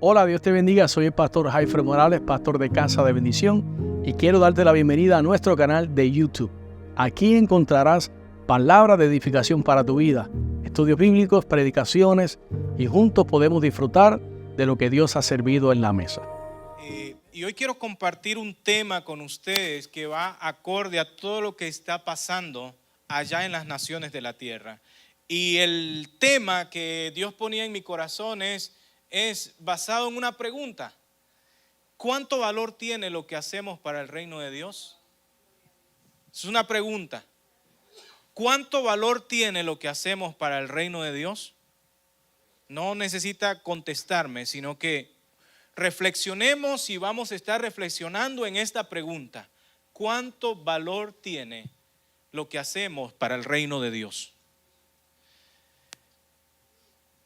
Hola, Dios te bendiga. Soy el pastor Jaifer Morales, pastor de Casa de Bendición, y quiero darte la bienvenida a nuestro canal de YouTube. Aquí encontrarás palabras de edificación para tu vida, estudios bíblicos, predicaciones, y juntos podemos disfrutar de lo que Dios ha servido en la mesa. Y hoy quiero compartir un tema con ustedes que va acorde a todo lo que está pasando allá en las naciones de la tierra. Y el tema que Dios ponía en mi corazón es basado en una pregunta. ¿Cuánto valor tiene lo que hacemos para el reino de Dios? Es una pregunta. ¿Cuánto valor tiene lo que hacemos para el reino de Dios? No necesita contestarme, sino que reflexionemos y vamos a estar reflexionando en esta pregunta. ¿Cuánto valor tiene lo que hacemos para el reino de Dios?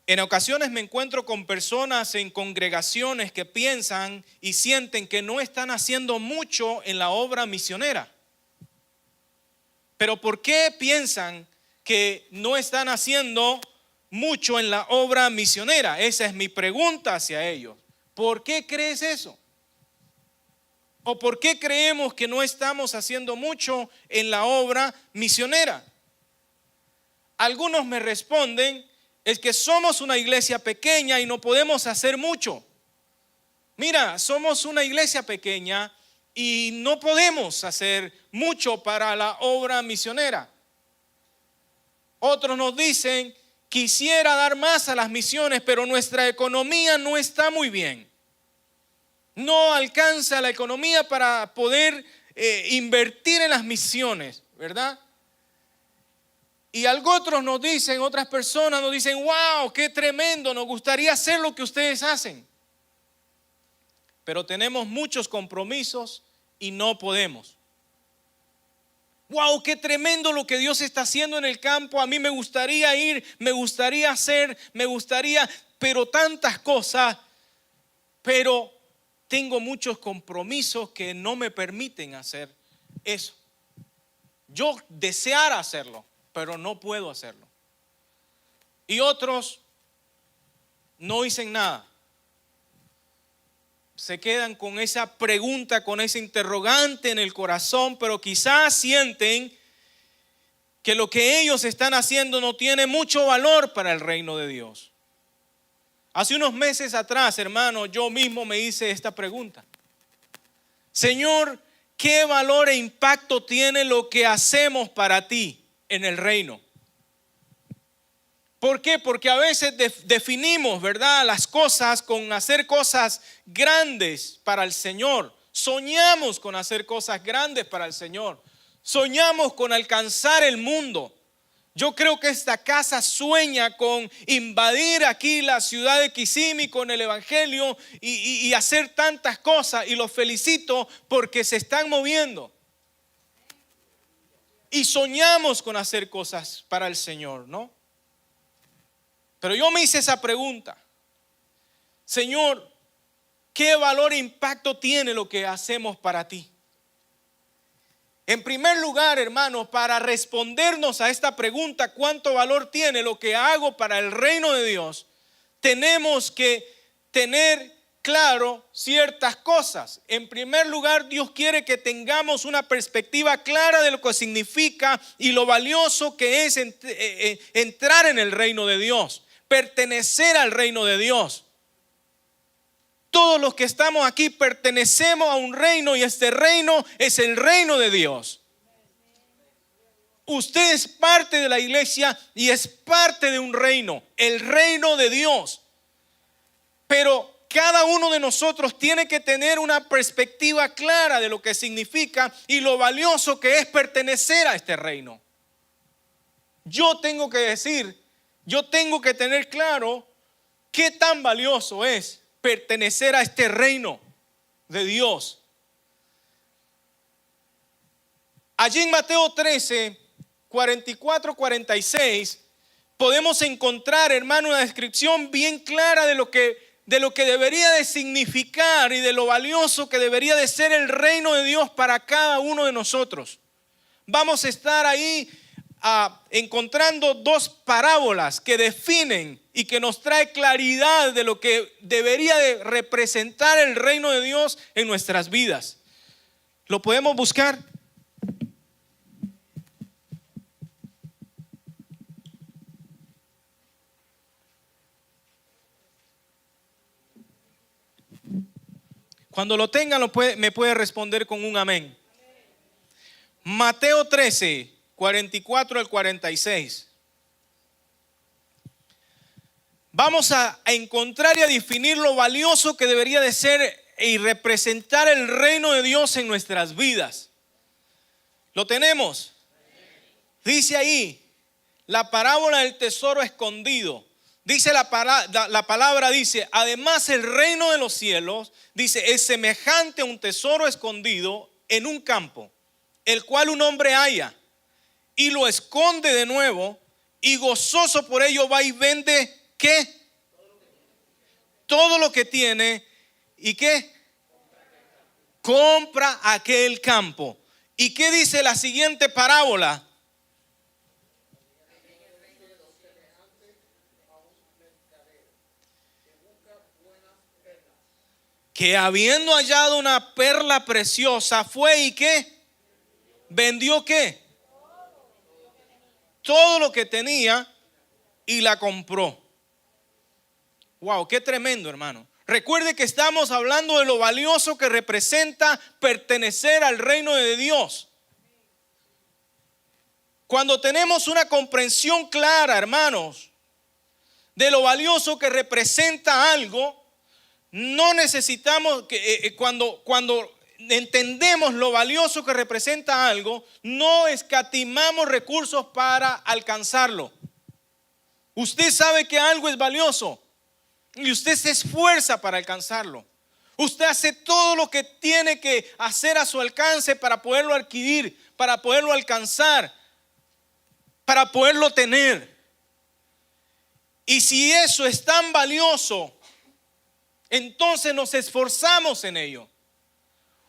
En ocasiones me encuentro con personas en congregaciones que piensan y sienten que no están haciendo mucho en la obra misionera. Pero ¿por qué piensan que no están haciendo mucho en la obra misionera? Esa es mi pregunta hacia ellos. ¿Por qué crees eso? ¿O por qué creemos que no estamos haciendo mucho en la obra misionera? Algunos me responden, es que somos una iglesia pequeña y no podemos hacer mucho. Mira, somos una iglesia pequeña y no podemos hacer mucho para la obra misionera. Otros nos dicen, quisiera dar más a las misiones, pero nuestra economía no está muy bien. No alcanza la economía para poder invertir en las misiones, ¿verdad? Y otros nos dicen, otras personas nos dicen, wow, qué tremendo, nos gustaría hacer lo que ustedes hacen. Pero tenemos muchos compromisos y no podemos. Wow, qué tremendo lo que Dios está haciendo en el campo. A mí me gustaría ir, me gustaría hacer, pero tantas cosas. Pero tengo muchos compromisos que no me permiten hacer eso. Yo deseara hacerlo, pero no puedo hacerlo. Y otros no dicen nada. Se quedan con esa pregunta, con ese interrogante en el corazón, pero quizás sienten que lo que ellos están haciendo no tiene mucho valor para el reino de Dios. Hace unos meses atrás, hermano, yo mismo me hice esta pregunta. Señor, ¿qué valor e impacto tiene lo que hacemos para ti en el reino? ¿Por qué? Porque a veces definimos, ¿verdad?, las cosas con hacer cosas grandes para el Señor. Soñamos con hacer cosas grandes para el Señor. Soñamos con alcanzar el mundo. Yo creo que esta casa sueña con invadir aquí la ciudad de Kissimmee con el evangelio y hacer tantas cosas, y los felicito porque se están moviendo. Y soñamos con hacer cosas para el Señor, ¿no? Pero yo me hice esa pregunta. Señor, ¿qué valor e impacto tiene lo que hacemos para ti? En primer lugar, hermanos, para respondernos a esta pregunta, ¿cuánto valor tiene lo que hago para el reino de Dios? Tenemos que tener claro ciertas cosas. En primer lugar, Dios quiere que tengamos una perspectiva clara de lo que significa y lo valioso que es entrar en el reino de Dios, pertenecer al reino de Dios. Todos los que estamos aquí pertenecemos a un reino y este reino es el reino de Dios. Usted es parte de la iglesia y es parte de un reino, el reino de Dios. Pero cada uno de nosotros tiene que tener una perspectiva clara de lo que significa y lo valioso que es pertenecer a este reino. Yo tengo que tener claro qué tan valioso es pertenecer a este reino de Dios. Allí en Mateo 13, 44-46, podemos encontrar, hermano, una descripción bien clara de lo que debería de significar y de lo valioso que debería de ser el reino de Dios para cada uno de nosotros. Vamos a estar ahí encontrando dos parábolas que definen y que nos trae claridad de lo que debería de representar el reino de Dios en nuestras vidas. ¿Lo podemos buscar? Cuando lo tengan, me puede responder con un amén. Mateo 13, 44 al 46. Vamos a encontrar y a definir lo valioso que debería de ser y representar el reino de Dios en nuestras vidas. ¿Lo tenemos? Dice ahí la parábola del tesoro escondido. Dice la palabra dice, además el reino de los cielos, dice, es semejante a un tesoro escondido en un campo, el cual un hombre halla y lo esconde de nuevo y gozoso por ello va y vende, ¿qué? Todo lo que tiene y ¿qué? Compra aquel campo. ¿Y qué dice la siguiente parábola? Que habiendo hallado una perla preciosa fue y ¿qué? ¿Vendió qué? Todo lo que tenía y la compró. Wow, qué tremendo, hermano. Recuerde que estamos hablando de lo valioso que representa pertenecer al reino de Dios. Cuando tenemos una comprensión clara, hermanos, de lo valioso que representa algo, no necesitamos que cuando entendemos lo valioso que representa algo, no escatimamos recursos para alcanzarlo. Usted sabe que algo es valioso y usted se esfuerza para alcanzarlo. Usted hace todo lo que tiene que hacer a su alcance para poderlo adquirir, para poderlo alcanzar, para poderlo tener. Y si eso es tan valioso, entonces nos esforzamos en ello.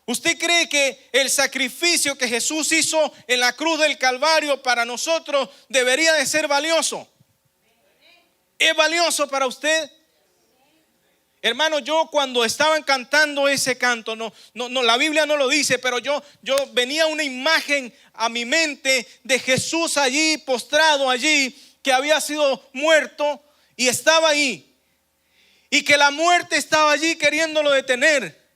¿Usted cree que el sacrificio que Jesús hizo en la cruz del Calvario para nosotros debería de ser valioso? ¿Es valioso para usted? Hermano, yo cuando estaban cantando ese canto, no, la Biblia no lo dice, pero yo venía una imagen a mi mente de Jesús allí, postrado allí, que había sido muerto y estaba ahí. Y que la muerte estaba allí queriéndolo detener.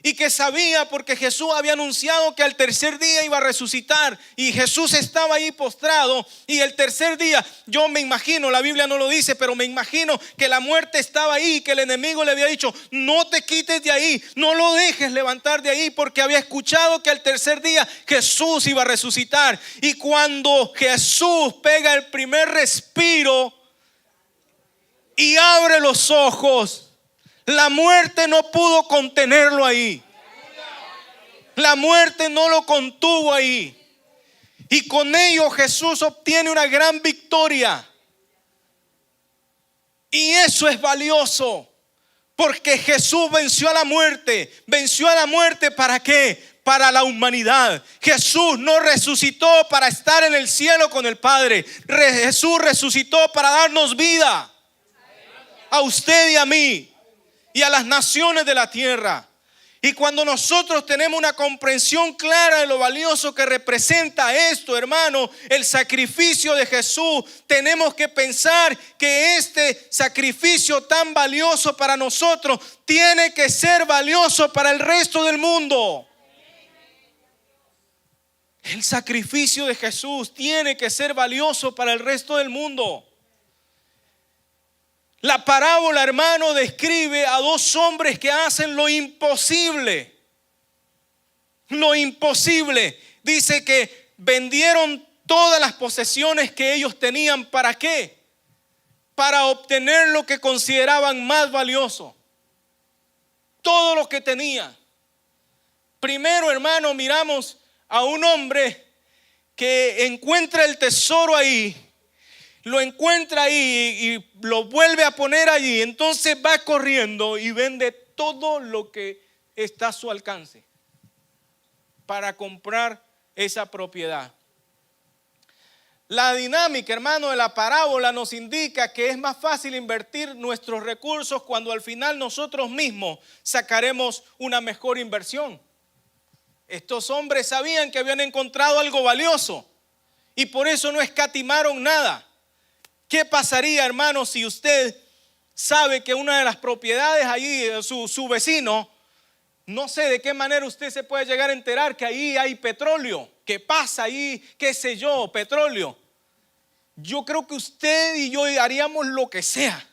Y que sabía porque Jesús había anunciado que al tercer día iba a resucitar. Y Jesús estaba ahí postrado. Y el tercer día, yo me imagino, la Biblia no lo dice, pero me imagino que la muerte estaba ahí. Que el enemigo le había dicho, no te quites de ahí, no lo dejes levantar de ahí. Porque había escuchado que al tercer día Jesús iba a resucitar. Y cuando Jesús pega el primer respiro y abre los ojos, la muerte no pudo contenerlo ahí. La muerte no lo contuvo ahí. Y con ello Jesús obtiene una gran victoria. Y eso es valioso, porque Jesús venció a la muerte. ¿Venció a la muerte para qué? Para la humanidad. Jesús no resucitó para estar en el cielo con el Padre. Jesús resucitó para darnos vida. A usted y a mí y a las naciones de la tierra. Y cuando nosotros tenemos una comprensión clara de lo valioso que representa esto, hermano, el sacrificio de Jesús, tenemos que pensar que este sacrificio tan valioso para nosotros tiene que ser valioso para el resto del mundo. El sacrificio de Jesús tiene que ser valioso para el resto del mundo. La parábola, hermano, describe a dos hombres que hacen lo imposible. Lo imposible. Dice que vendieron todas las posesiones que ellos tenían. ¿Para qué? Para obtener lo que consideraban más valioso. Todo lo que tenía. Primero, hermano, miramos a un hombre que encuentra el tesoro ahí. Lo encuentra ahí y lo vuelve a poner allí. Entonces va corriendo y vende todo lo que está a su alcance para comprar esa propiedad. La dinámica, hermano, de la parábola nos indica que es más fácil invertir nuestros recursos cuando al final nosotros mismos sacaremos una mejor inversión. Estos hombres sabían que habían encontrado algo valioso y por eso no escatimaron nada. ¿Qué pasaría, hermano, si usted sabe que una de las propiedades allí, su vecino, no sé de qué manera usted se puede llegar a enterar que ahí hay petróleo, que pasa ahí, qué sé yo, petróleo? Yo creo que usted y yo haríamos lo que sea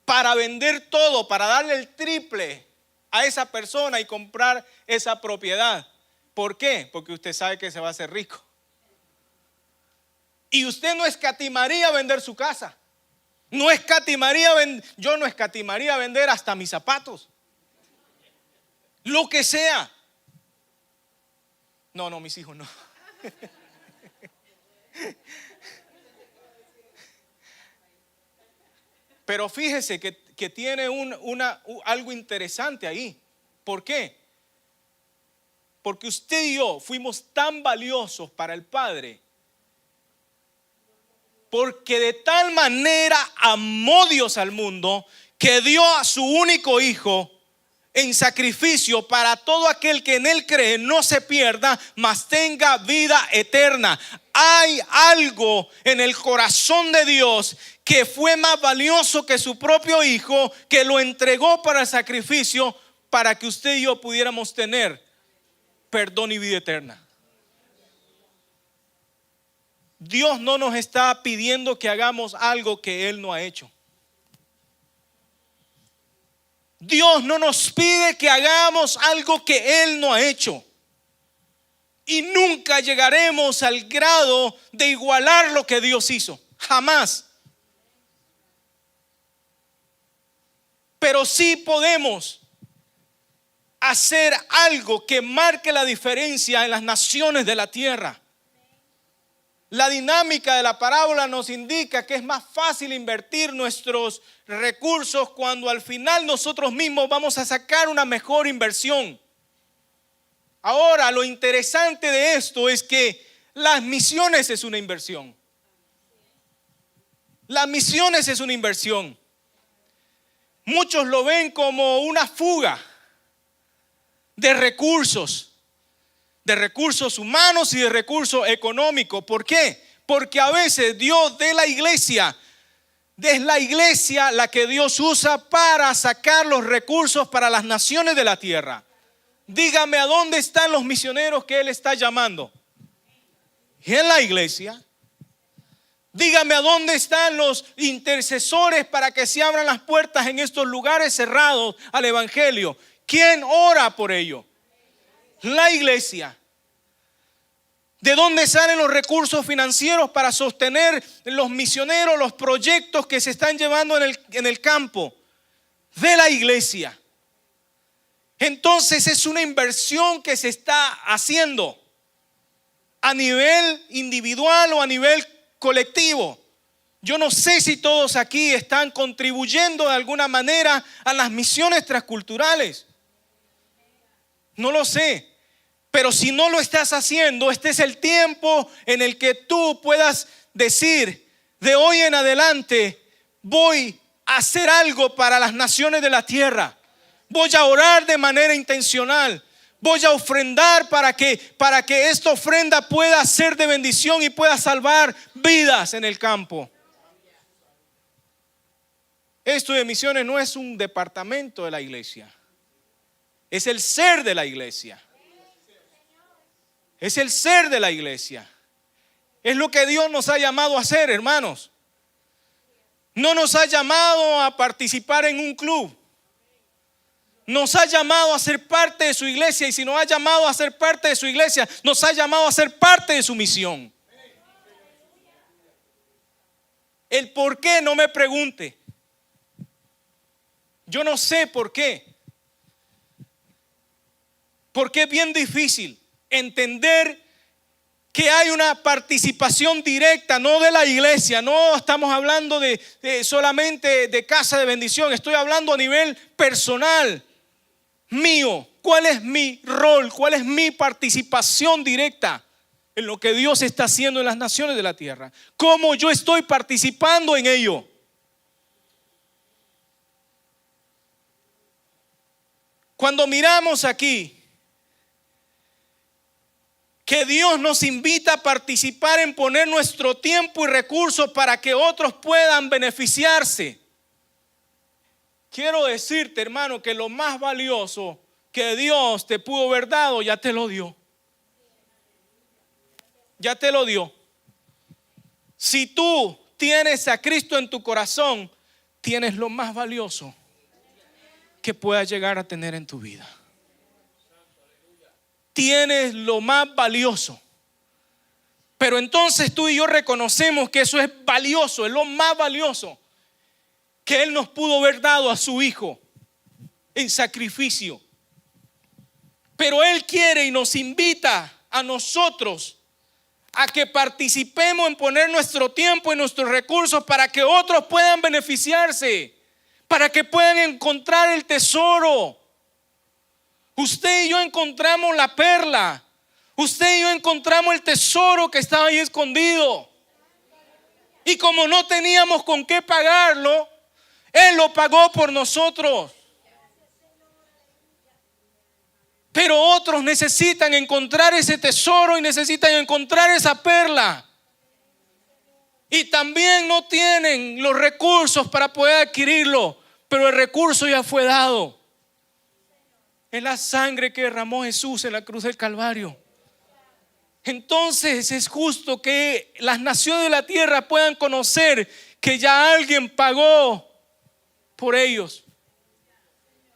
para vender todo, para darle el triple a esa persona y comprar esa propiedad. ¿Por qué? Porque usted sabe que se va a hacer rico. Y usted no escatimaría vender su casa. Yo no escatimaría vender hasta mis zapatos. Lo que sea. No, mis hijos no. Pero fíjese que tiene algo interesante ahí. ¿Por qué? Porque usted y yo fuimos tan valiosos para el Padre, porque de tal manera amó Dios al mundo que dio a su único Hijo en sacrificio para todo aquel que en Él cree no se pierda, mas tenga vida eterna. Hay algo en el corazón de Dios que fue más valioso que su propio Hijo, que lo entregó para el sacrificio para que usted y yo pudiéramos tener perdón y vida eterna. Dios no nos está pidiendo que hagamos algo que Él no ha hecho. Dios no nos pide que hagamos algo que Él no ha hecho. Y nunca llegaremos al grado de igualar lo que Dios hizo. Jamás. Pero sí podemos hacer algo que marque la diferencia en las naciones de la tierra. La dinámica de la parábola nos indica que es más fácil invertir nuestros recursos cuando al final nosotros mismos vamos a sacar una mejor inversión. Ahora, lo interesante de esto es que las misiones es una inversión. Las misiones es una inversión. Muchos lo ven como una fuga de recursos humanos y de recursos económicos. ¿Por qué? Porque a veces Dios es la iglesia la que Dios usa para sacar los recursos para las naciones de la tierra. Dígame, ¿a dónde están los misioneros que Él está llamando? En la iglesia. Dígame, ¿a dónde están los intercesores para que se abran las puertas en estos lugares cerrados al evangelio? ¿Quién ora por ello? La iglesia. ¿De dónde salen los recursos financieros para sostener los misioneros, los proyectos que se están llevando en el campo? De la iglesia. Entonces es una inversión que se está haciendo a nivel individual o a nivel colectivo. Yo no sé si todos aquí están contribuyendo de alguna manera a las misiones transculturales. No lo sé. Pero si no lo estás haciendo, este es el tiempo en el que tú puedas decir: de hoy en adelante voy a hacer algo para las naciones de la tierra. Voy a orar de manera intencional. Voy a ofrendar para que esta ofrenda pueda ser de bendición y pueda salvar vidas en el campo. Esto de misiones no es un departamento de la iglesia. Es el ser de la iglesia. Es el ser de la iglesia. Es lo que Dios nos ha llamado a hacer, hermanos. No nos ha llamado a participar en un club. Nos ha llamado a ser parte de su iglesia. Y si nos ha llamado a ser parte de su iglesia, nos ha llamado a ser parte de su misión. El por qué no me pregunte. Yo no sé por qué. Porque es bien difícil entender que hay una participación directa, no de la iglesia. No estamos hablando de solamente de casa de bendición. Estoy hablando a nivel personal mío. ¿Cuál es mi rol? ¿Cuál es mi participación directa en lo que Dios está haciendo en las naciones de la tierra. ¿Cómo yo estoy participando en ello? Cuando miramos aquí que Dios nos invita a participar en poner nuestro tiempo y recursos para que otros puedan beneficiarse, quiero decirte, hermano, que lo más valioso que Dios te pudo haber dado, ya te lo dio. Ya te lo dio. Si tú tienes a Cristo en tu corazón, tienes lo más valioso que puedas llegar a tener en tu vida. Tienes lo más valioso. Pero entonces tú y yo reconocemos que eso es valioso, es lo más valioso que Él nos pudo haber dado a su Hijo en sacrificio. Pero Él quiere y nos invita a nosotros a que participemos en poner nuestro tiempo y nuestros recursos para que otros puedan beneficiarse, para que puedan encontrar el tesoro. Usted y yo encontramos la perla. Usted y yo encontramos el tesoro que estaba ahí escondido. Y como no teníamos con qué pagarlo, Él lo pagó por nosotros. Pero otros necesitan encontrar ese tesoro y necesitan encontrar esa perla. Y también no tienen los recursos para poder adquirirlo, pero el recurso ya fue dado. Es la sangre que derramó Jesús en la cruz del Calvario. Entonces es justo que las naciones de la tierra puedan conocer que ya alguien pagó por ellos.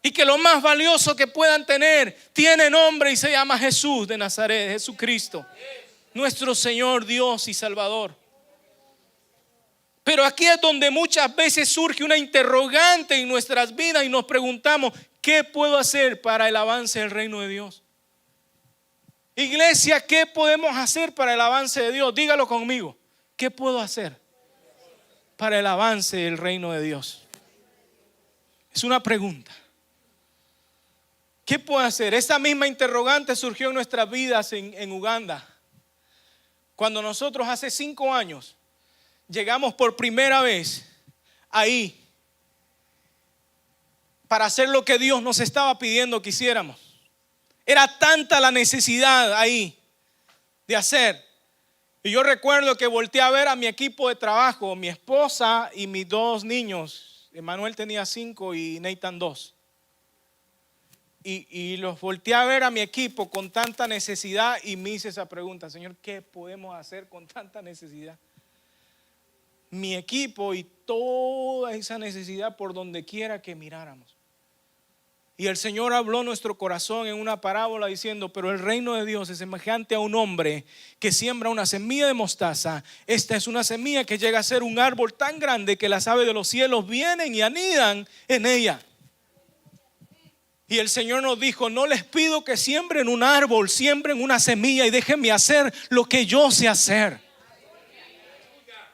Y que lo más valioso que puedan tener tiene nombre y se llama Jesús de Nazaret, Jesucristo, nuestro Señor, Dios y Salvador. Pero aquí es donde muchas veces surge una interrogante en nuestras vidas y nos preguntamos, ¿qué puedo hacer para el avance del reino de Dios? Iglesia, ¿qué podemos hacer para el avance de Dios? Dígalo conmigo. ¿Qué puedo hacer para el avance del reino de Dios? Es una pregunta. ¿Qué puedo hacer? Esa misma interrogante surgió en nuestras vidas en Uganda. Cuando nosotros hace 5 años llegamos por primera vez ahí para hacer lo que Dios nos estaba pidiendo que hiciéramos. Era tanta la necesidad ahí de hacer. Y yo recuerdo que volteé a ver a mi equipo de trabajo, mi esposa y mis 2 niños. Emanuel tenía 5 y Nathan 2. Y los volteé a ver a mi equipo con tanta necesidad y me hice esa pregunta: Señor, ¿qué podemos hacer con tanta necesidad? Mi equipo y toda esa necesidad por donde quiera que miráramos. Y el Señor habló nuestro corazón en una parábola diciendo: pero el reino de Dios es semejante a un hombre que siembra una semilla de mostaza. Esta es una semilla que llega a ser un árbol tan grande que las aves de los cielos vienen y anidan en ella. Y el Señor nos dijo: no les pido que siembren un árbol, siembren una semilla y déjenme hacer lo que yo sé hacer.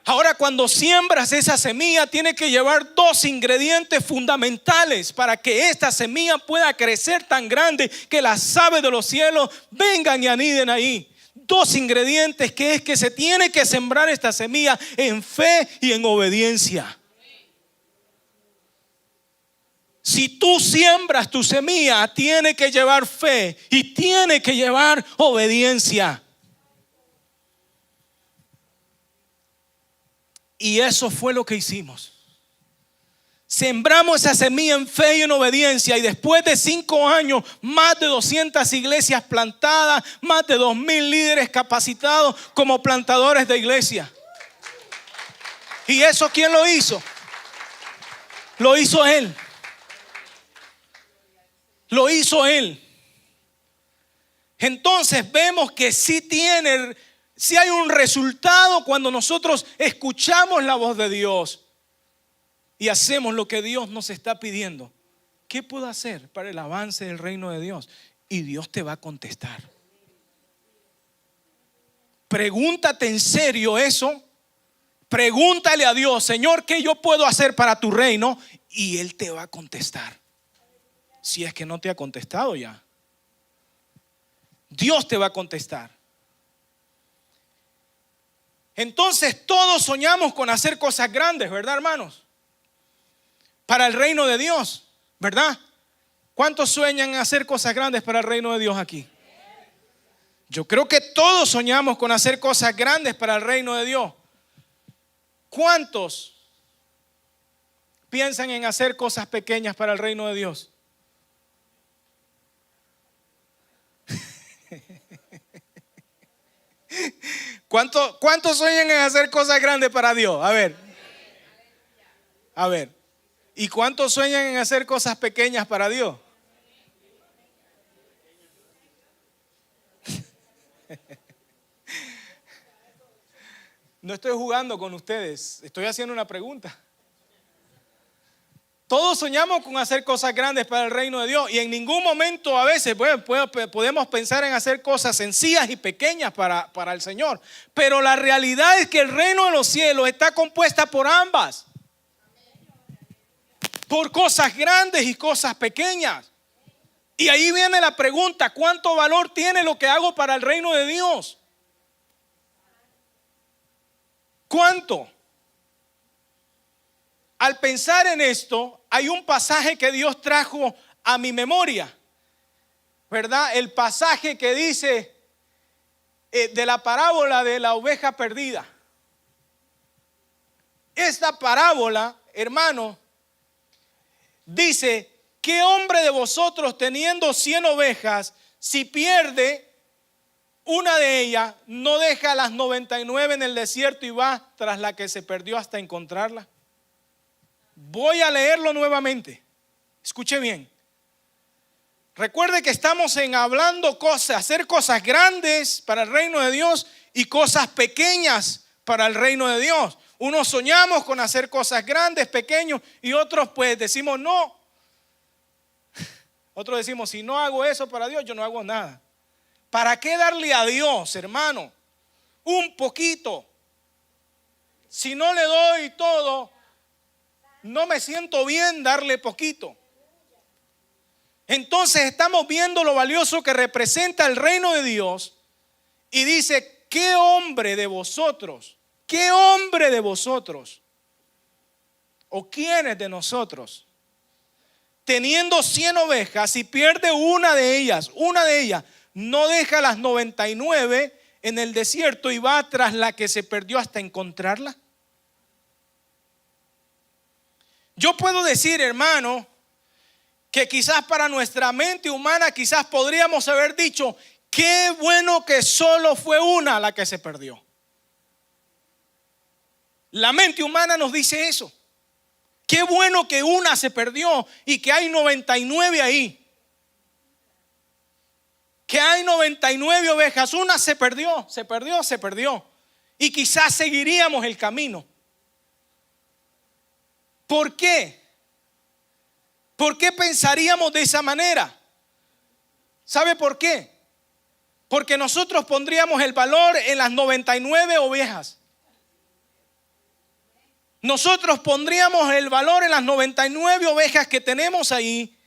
Ahora, cuando siembras esa semilla, tiene que llevar 2 ingredientes fundamentales para que esta semilla pueda crecer tan grande que las aves de los cielos vengan y aniden ahí. 2 ingredientes, que es que se tiene que sembrar esta semilla en fe y en obediencia. Si tú siembras tu semilla, tiene que llevar fe y tiene que llevar obediencia. Y eso fue lo que hicimos. Sembramos esa semilla en fe y en obediencia. Y después de 5 años, más de 200 iglesias plantadas, más de 2,000 líderes capacitados como plantadores de iglesia. ¿Y eso quién lo hizo? Lo hizo Él. Lo hizo Él. Entonces vemos que sí hay un resultado cuando nosotros escuchamos la voz de Dios y hacemos lo que Dios nos está pidiendo. ¿Qué puedo hacer para el avance del reino de Dios? Y Dios te va a contestar. Pregúntate en serio eso. Pregúntale a Dios: Señor, ¿qué yo puedo hacer para tu reino? Y Él te va a contestar. Si es que no te ha contestado ya, Dios te va a contestar. Entonces todos soñamos con hacer cosas grandes, ¿verdad, hermanos? Para el reino de Dios, ¿verdad? ¿Cuántos sueñan en hacer cosas grandes para el reino de Dios aquí? Yo creo que todos soñamos con hacer cosas grandes para el reino de Dios. ¿Cuántos piensan en hacer cosas pequeñas para el reino de Dios? ¿Cuántos sueñan en hacer cosas grandes para Dios? A ver. ¿Y cuántos sueñan en hacer cosas pequeñas para Dios? No estoy jugando con ustedes, estoy haciendo una pregunta. Todos soñamos con hacer cosas grandes para el reino de Dios y en ningún momento a veces podemos pensar en hacer cosas sencillas y pequeñas para el Señor. Pero la realidad es que el reino de los cielos está compuesta por ambas. Por cosas grandes y cosas pequeñas. Y ahí viene la pregunta, ¿cuánto valor tiene lo que hago para el reino de Dios? ¿Cuánto? Al pensar en esto, hay un pasaje que Dios trajo a mi memoria, ¿verdad? El pasaje que dice de la parábola de la oveja perdida. Esta parábola, hermano, dice: ¿qué hombre de vosotros teniendo 100 ovejas, si pierde una de ellas, no deja las 99 en el desierto y va tras la que se perdió hasta encontrarla? Voy a leerlo nuevamente. Escuche bien. Recuerde que estamos hablando hacer cosas grandes para el reino de Dios y cosas pequeñas para el reino de Dios. Unos soñamos con hacer cosas grandes, pequeños, y otros pues decimos no. Otros decimos, si no hago eso para Dios, yo no hago nada. ¿Para qué darle a Dios, hermano? Un poquito. Si no le doy todo, no me siento bien darle poquito. Entonces estamos viendo lo valioso que representa el reino de Dios y dice: ¿qué hombre de vosotros? ¿Qué hombre de vosotros? ¿O quiénes de nosotros? Teniendo 100 ovejas, si pierde una de ellas, no deja las 99 en el desierto y va tras la que se perdió hasta encontrarla. Yo puedo decir, hermano, que quizás para nuestra mente humana quizás podríamos haber dicho: qué bueno que solo fue una la que se perdió. La mente humana nos dice eso. Qué bueno que una se perdió y que hay 99 ahí. Que hay 99 ovejas, una se perdió. Y quizás seguiríamos el camino. ¿Por qué? ¿Por qué pensaríamos de esa manera? ¿Sabe por qué? Porque nosotros pondríamos el valor en las 99 ovejas. Nosotros pondríamos el valor en las 99 ovejas que tenemos ahí.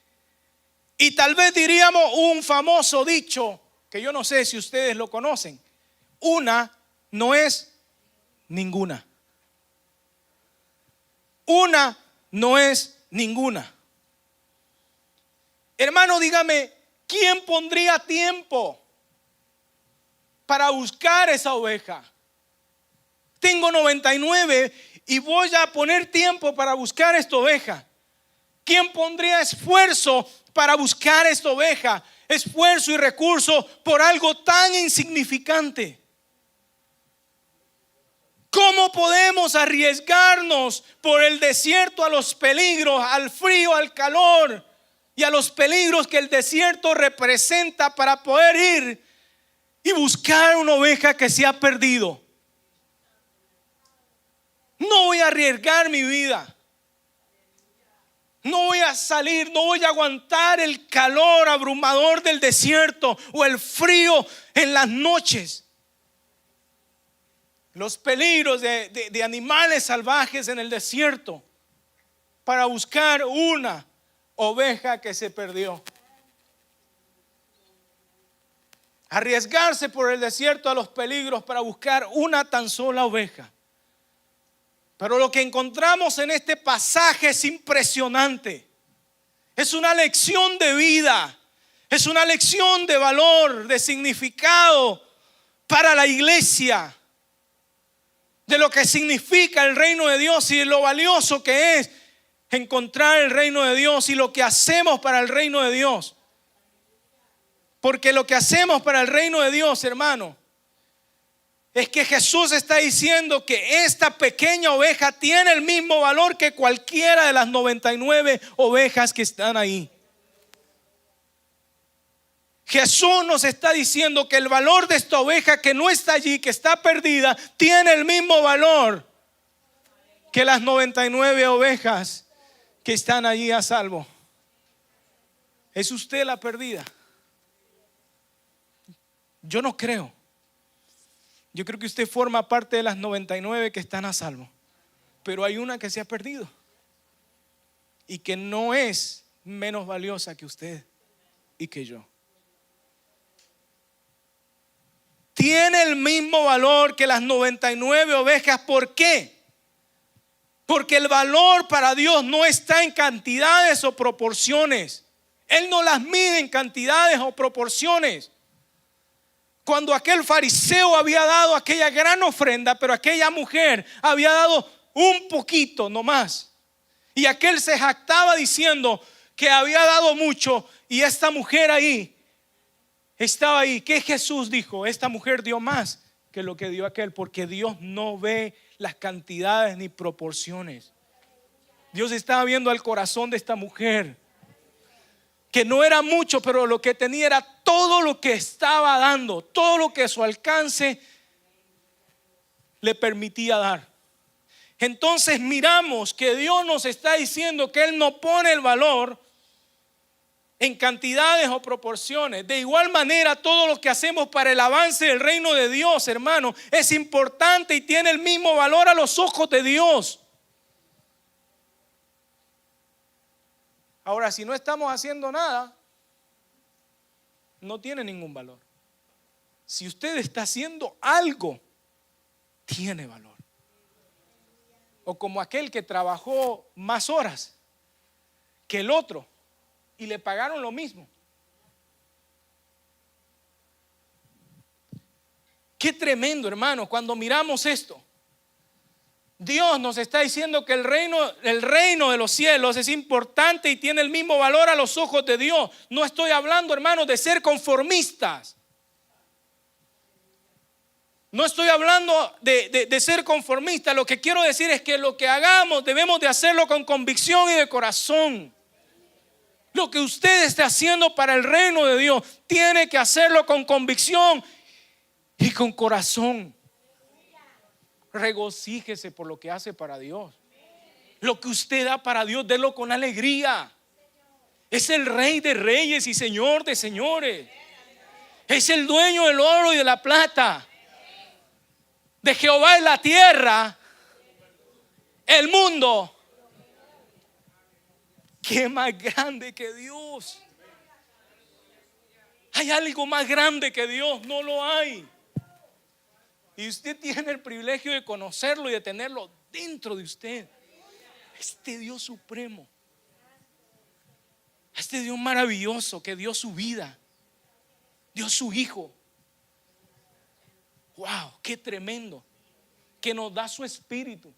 Y tal vez diríamos un famoso dicho, que yo no sé si ustedes lo conocen: una no es ninguna. Una no es ninguna. Hermano, dígame, ¿quién pondría tiempo para buscar esa oveja? Tengo 99 y voy a poner tiempo para buscar esta oveja. ¿Quién pondría esfuerzo para buscar esta oveja? Esfuerzo y recurso por algo tan insignificante. ¿Cómo podemos arriesgarnos por el desierto a los peligros, al frío, al calor y a los peligros que el desierto representa para poder ir y buscar una oveja que se ha perdido? No voy a arriesgar mi vida. No voy a salir, no voy a aguantar el calor abrumador del desierto o el frío en las noches. Los peligros de animales salvajes en el desierto para buscar una oveja que se perdió. arriesgarse por el desierto a los peligros para buscar una tan sola oveja. Pero lo que encontramos en este pasaje es impresionante. Es una lección de vida, es una lección de valor, de significado para la iglesia, de lo que significa el reino de Dios y de lo valioso que es encontrar el reino de Dios y lo que hacemos para el reino de Dios. Porque lo que hacemos para el reino de Dios, hermano, es que Jesús está diciendo que esta pequeña oveja tiene el mismo valor que cualquiera de las 99 ovejas que están ahí. Jesús nos está diciendo que el valor de esta oveja que no está allí, que está perdida, tiene el mismo valor que las 99 ovejas que están allí a salvo. ¿Es usted la perdida? Yo no creo. Yo creo que usted forma parte de las 99 que están a salvo. Pero hay una que se ha perdido y que no es menos valiosa que usted y que yo. Tiene el mismo valor que las 99 ovejas. ¿Por qué? Porque el valor para Dios no está en cantidades o proporciones. Él no las mide en cantidades o proporciones. Cuando aquel fariseo había dado aquella gran ofrenda, pero aquella mujer había dado un poquito nomás, y aquel se jactaba diciendo que había dado mucho, y esta mujer ahí estaba ahí. ¿Qué Jesús dijo? Esta mujer dio más que lo que dio aquel, porque Dios no ve las cantidades ni proporciones. Dios estaba viendo al corazón de esta mujer, que no era mucho, pero lo que tenía era todo lo que estaba dando, todo lo que su alcance le permitía dar. Entonces miramos que Dios nos está diciendo que Él no pone el valor en cantidades o proporciones. De igual manera, todo lo que hacemos para el avance del reino de Dios, hermano, es importante y tiene el mismo valor a los ojos de Dios. Ahora, si no estamos haciendo nada, no tiene ningún valor. Si usted está haciendo algo, tiene valor. O como aquel que trabajó más horas que el otro y le pagaron lo mismo. Qué tremendo, hermano, cuando miramos esto. Dios nos está diciendo que el reino de los cielos es importante y tiene el mismo valor a los ojos de Dios. No estoy hablando, hermanos, de ser conformistas. No estoy hablando de ser conformistas. Lo que quiero decir es que lo que hagamos debemos de hacerlo con convicción y de corazón. Lo que usted esté haciendo para el reino de Dios, tiene que hacerlo con convicción y con corazón. Regocíjese por lo que hace para Dios. Lo que usted da para Dios, délo con alegría. Es el Rey de reyes y Señor de señores. Es el dueño del oro y de la plata. De Jehová es la tierra, el mundo. ¿Qué más grande que Dios? ¿Hay algo más grande que Dios? No lo hay. Y usted tiene el privilegio de conocerlo y de tenerlo dentro de usted. Este Dios supremo, este Dios maravilloso que dio su vida, dio su Hijo. Wow, qué tremendo, que nos da su Espíritu.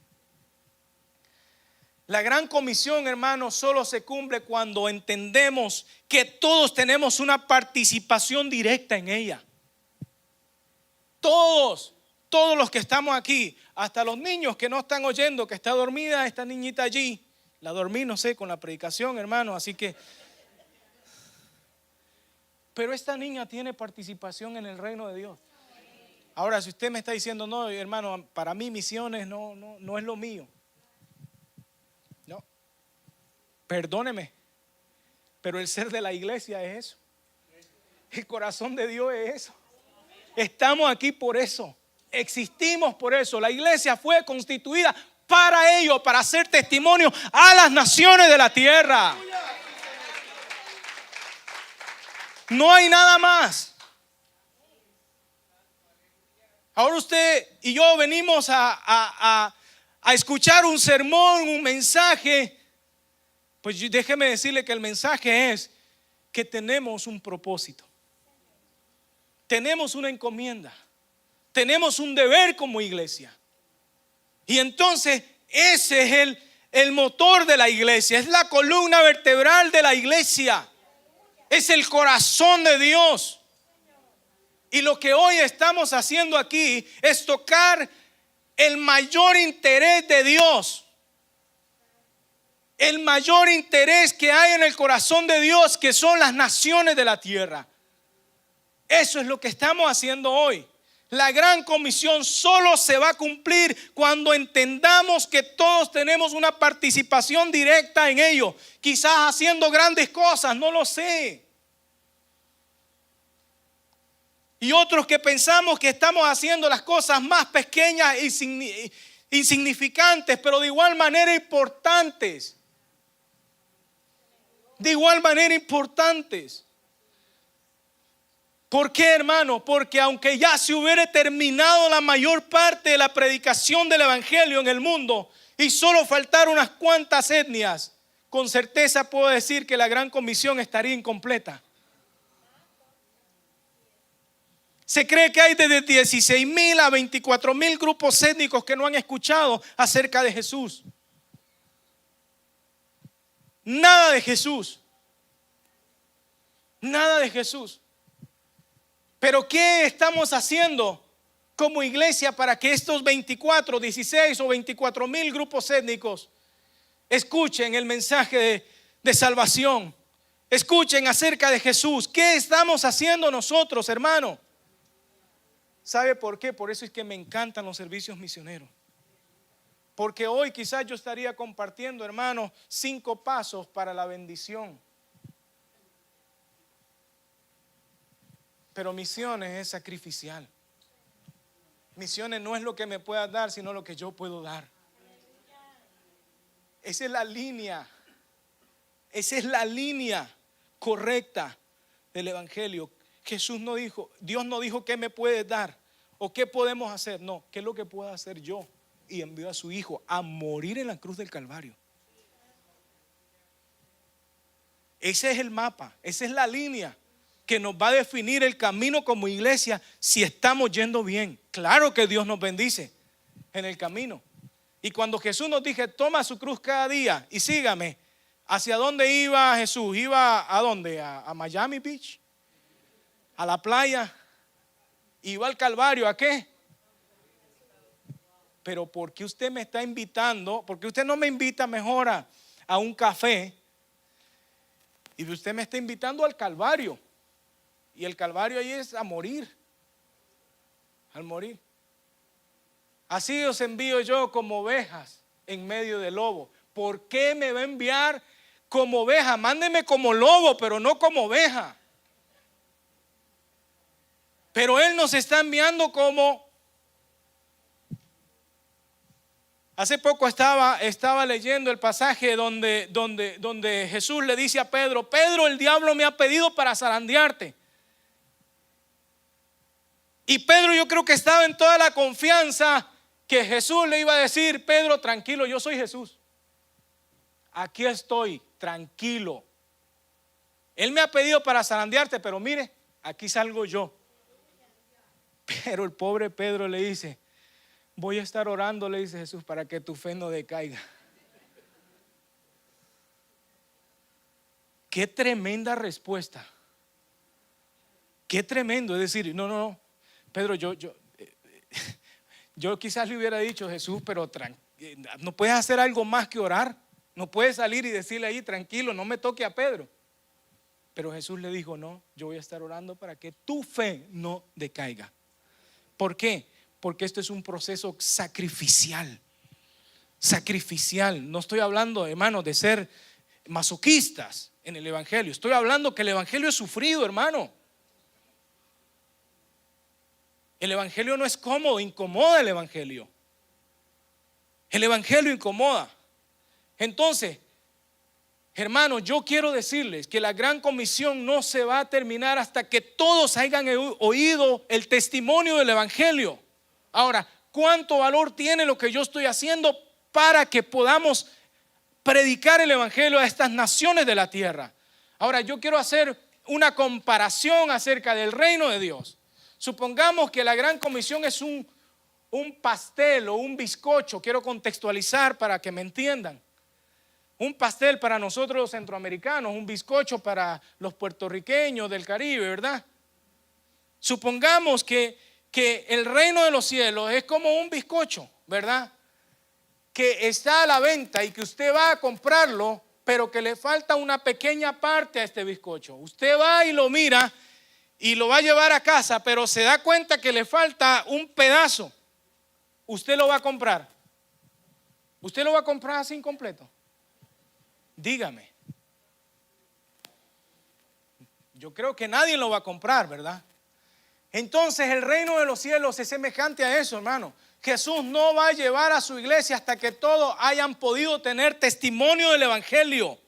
La gran comisión, hermanos, solo se cumple cuando entendemos que todos tenemos una participación directa en ella. Todos los que estamos aquí, hasta los niños que no están oyendo, que está dormida esta niñita allí. La dormí, no sé, con la predicación, hermano, así que. Pero esta niña tiene participación en el reino de Dios. Ahora, si usted me está diciendo, no, hermano, para mí misiones no es lo mío. No, perdóneme, pero el ser de la iglesia es eso. El corazón de Dios es eso. Estamos aquí por eso. Existimos por eso. La iglesia fue constituida para ello, para hacer testimonio a las naciones de la tierra. No hay nada más. Ahora usted y yo venimos a escuchar un sermón, un mensaje. Pues déjeme decirle que el mensaje es que tenemos un propósito. Tenemos una encomienda. Tenemos un deber como iglesia. Y entonces ese es el motor de la iglesia. Es la columna vertebral de la iglesia. Es el corazón de Dios. Y lo que hoy estamos haciendo aquí es tocar el mayor interés de Dios. El mayor interés que hay en el corazón de Dios, que son las naciones de la tierra. Eso es lo que estamos haciendo hoy. La gran comisión solo se va a cumplir cuando entendamos que todos tenemos una participación directa en ello. Quizás haciendo grandes cosas, no lo sé. Y otros que pensamos que estamos haciendo las cosas más pequeñas e insignificantes, pero de igual manera importantes. De igual manera importantes. ¿Por qué, hermano? Porque aunque ya se hubiera terminado la mayor parte de la predicación del evangelio en el mundo y solo faltaron unas cuantas etnias, con certeza puedo decir que la gran comisión estaría incompleta. Se cree que hay desde 16,000 a 24,000 grupos étnicos que no han escuchado acerca de Jesús. Nada de Jesús. Nada de Jesús. Pero ¿qué estamos haciendo como iglesia para que estos 24, 16 o 24,000 grupos étnicos escuchen el mensaje de salvación? Escuchen acerca de Jesús. ¿Qué estamos haciendo nosotros, hermano? ¿Sabe por qué? Por eso es que me encantan los servicios misioneros. Porque hoy quizás yo estaría compartiendo, hermano, 5 pasos para la bendición. Pero misiones es sacrificial. Misiones no es lo que me puedas dar, sino lo que yo puedo dar. Esa es la línea. Esa es la línea correcta del evangelio. Jesús no dijo, Dios no dijo qué me puedes dar o qué podemos hacer. No, qué es lo que puedo hacer yo. Y envió a su hijo a morir en la cruz del Calvario. Ese es el mapa, esa es la línea que nos va a definir el camino como iglesia, si estamos yendo bien. Claro que Dios nos bendice en el camino. Y cuando Jesús nos dijo, toma su cruz cada día y sígame, ¿hacia dónde iba Jesús? ¿Iba a dónde? ¿A Miami Beach? ¿A la playa? ¿Iba al Calvario? ¿A qué? Pero ¿por qué usted me está invitando? ¿Por qué usted no me invita mejor a un café? Y usted me está invitando al Calvario. Y el Calvario ahí es a morir. Al morir. Así os envío yo como ovejas en medio de lobo. ¿Por qué me va a enviar como oveja? Mándeme como lobo, pero no como oveja. Pero Él nos está enviando como... Hace poco estaba leyendo el pasaje donde Jesús le dice a Pedro, Pedro, el diablo me ha pedido para zarandearte. Y Pedro, yo creo que estaba en toda la confianza que Jesús le iba a decir, Pedro, tranquilo, yo soy Jesús. Aquí estoy, tranquilo. Él me ha pedido para zarandearte, pero mire, aquí salgo yo. Pero el pobre Pedro le dice, voy a estar orando, le dice Jesús, para que tu fe no decaiga. Qué tremenda respuesta. Qué tremendo. Es decir, no, Pedro, yo quizás le hubiera dicho, Jesús, pero no puedes hacer algo más que orar. No puedes salir y decirle ahí, tranquilo, no me toque a Pedro. Pero Jesús le dijo, no, yo voy a estar orando para que tu fe no decaiga. ¿Por qué? Porque esto es un proceso sacrificial. Sacrificial. No estoy hablando, hermano, de ser masoquistas en el evangelio. Estoy hablando que el evangelio es sufrido, hermano. El evangelio no es cómodo, incomoda el evangelio. El evangelio incomoda. Entonces, hermano, yo quiero decirles que la gran comisión no se va a terminar hasta que todos hayan oído el testimonio del evangelio. Ahora, ¿cuánto valor tiene lo que yo estoy haciendo para que podamos predicar el evangelio a estas naciones de la tierra? Ahora, yo quiero hacer una comparación acerca del reino de Dios. Supongamos que la gran comisión es un pastel o un bizcocho. Quiero contextualizar para que me entiendan. Un pastel para nosotros los centroamericanos, un bizcocho para los puertorriqueños del Caribe, ¿verdad? Supongamos que el reino de los cielos es como un bizcocho, ¿verdad? Que está a la venta y que usted va a comprarlo, pero que le falta una pequeña parte a este bizcocho. Usted va y lo mira y lo va a llevar a casa, pero se da cuenta que le falta un pedazo. ¿Usted lo va a comprar? ¿Usted lo va a comprar así incompleto? Dígame. Yo creo que nadie lo va a comprar, ¿verdad? Entonces el reino de los cielos es semejante a eso, hermano. Jesús no va a llevar a su iglesia hasta que todos hayan podido tener testimonio del evangelio.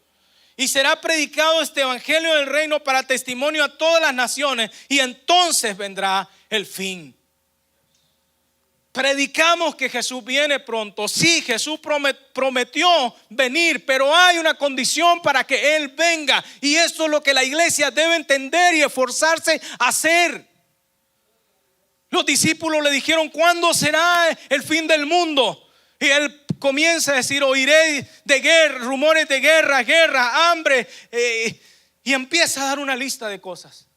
Y será predicado este evangelio del reino para testimonio a todas las naciones. Y entonces vendrá el fin. Predicamos que Jesús viene pronto. Sí, Jesús prometió venir, pero hay una condición para que Él venga. Y esto es lo que la iglesia debe entender y esforzarse a hacer. Los discípulos le dijeron: ¿cuándo será el fin del mundo? Y Él comienza a decir: oiré de guerra, rumores de guerra, hambre. Y empieza a dar una lista de cosas.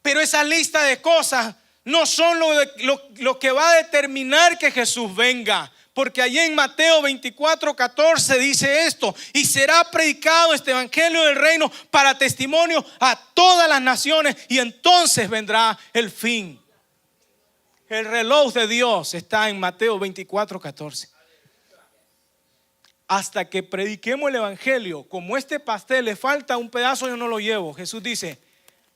Pero esa lista de cosas no son lo que va a determinar que Jesús venga. Porque allí en Mateo 24:14 dice esto: y será predicado este evangelio del reino para testimonio a todas las naciones, y entonces vendrá el fin. El reloj de Dios está en Mateo 24:14. Hasta que prediquemos el evangelio, como este pastel le falta un pedazo, yo no lo llevo. Jesús dice: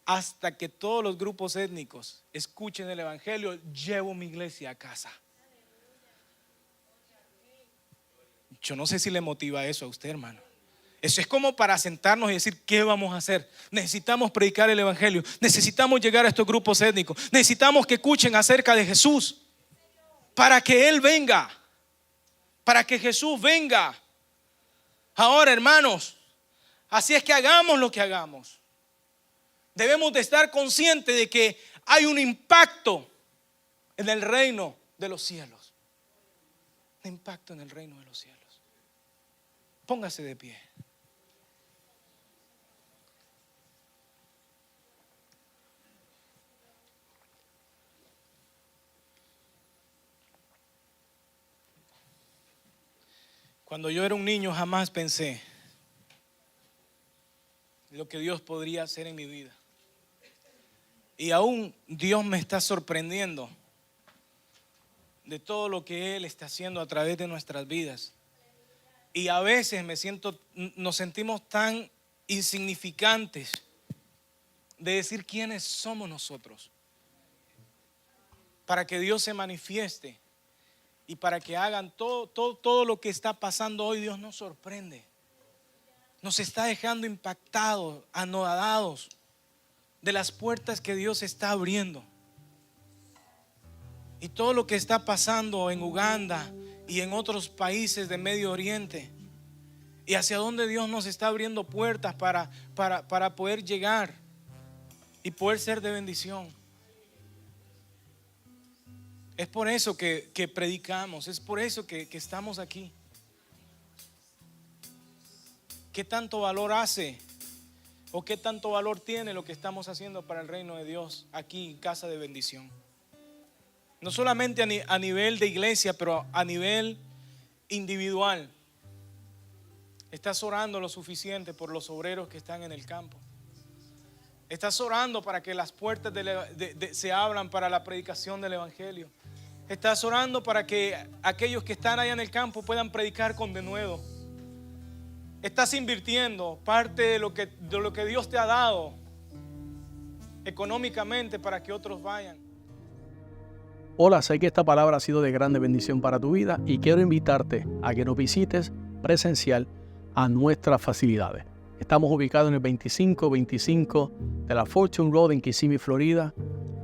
hasta que todos los grupos étnicos escuchen el evangelio, llevo mi iglesia a casa. Yo no sé si le motiva eso a usted, hermano. Eso es como para sentarnos y decir: ¿qué vamos a hacer? Necesitamos predicar el evangelio. Necesitamos llegar a estos grupos étnicos. Necesitamos que escuchen acerca de Jesús, para que Él venga, para que Jesús venga. Ahora, hermanos, así es que hagamos lo que hagamos. Debemos de estar conscientes de que hay un impacto en el reino de los cielos. Un impacto en el reino de los cielos. Póngase de pie. Cuando yo era un niño jamás pensé lo que Dios podría hacer en mi vida. Y aún Dios me está sorprendiendo de todo lo que Él está haciendo a través de nuestras vidas. Y a veces nos sentimos tan insignificantes de decir quiénes somos nosotros, para que Dios se manifieste y para que hagan todo lo que está pasando hoy. Dios nos sorprende, nos está dejando impactados, anonadados de las puertas que Dios está abriendo. Y todo lo que está pasando en Uganda y en otros países de Medio Oriente, y hacia donde Dios nos está abriendo puertas para poder llegar y poder ser de bendición. Es por eso que predicamos, es por eso que estamos aquí. ¿Qué tanto valor hace o qué tanto valor tiene lo que estamos haciendo para el reino de Dios aquí en Casa de Bendición? No solamente a nivel de iglesia, pero a nivel individual. Estás orando lo suficiente por los obreros que están en el campo. Estás orando para que las puertas se abran para la predicación del evangelio. Estás orando para que aquellos que están allá en el campo puedan predicar con denuedo. Estás invirtiendo parte de lo que Dios te ha dado económicamente para que otros vayan. Hola, sé que esta palabra ha sido de grande bendición para tu vida y quiero invitarte a que nos visites presencial a nuestras facilidades. Estamos ubicados en el 2525 de la Fortune Road en Kissimmee, Florida,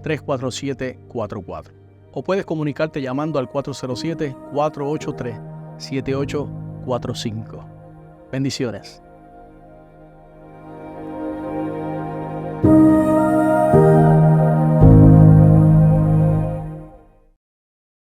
34744. o puedes comunicarte llamando al 407-483-7845. Bendiciones.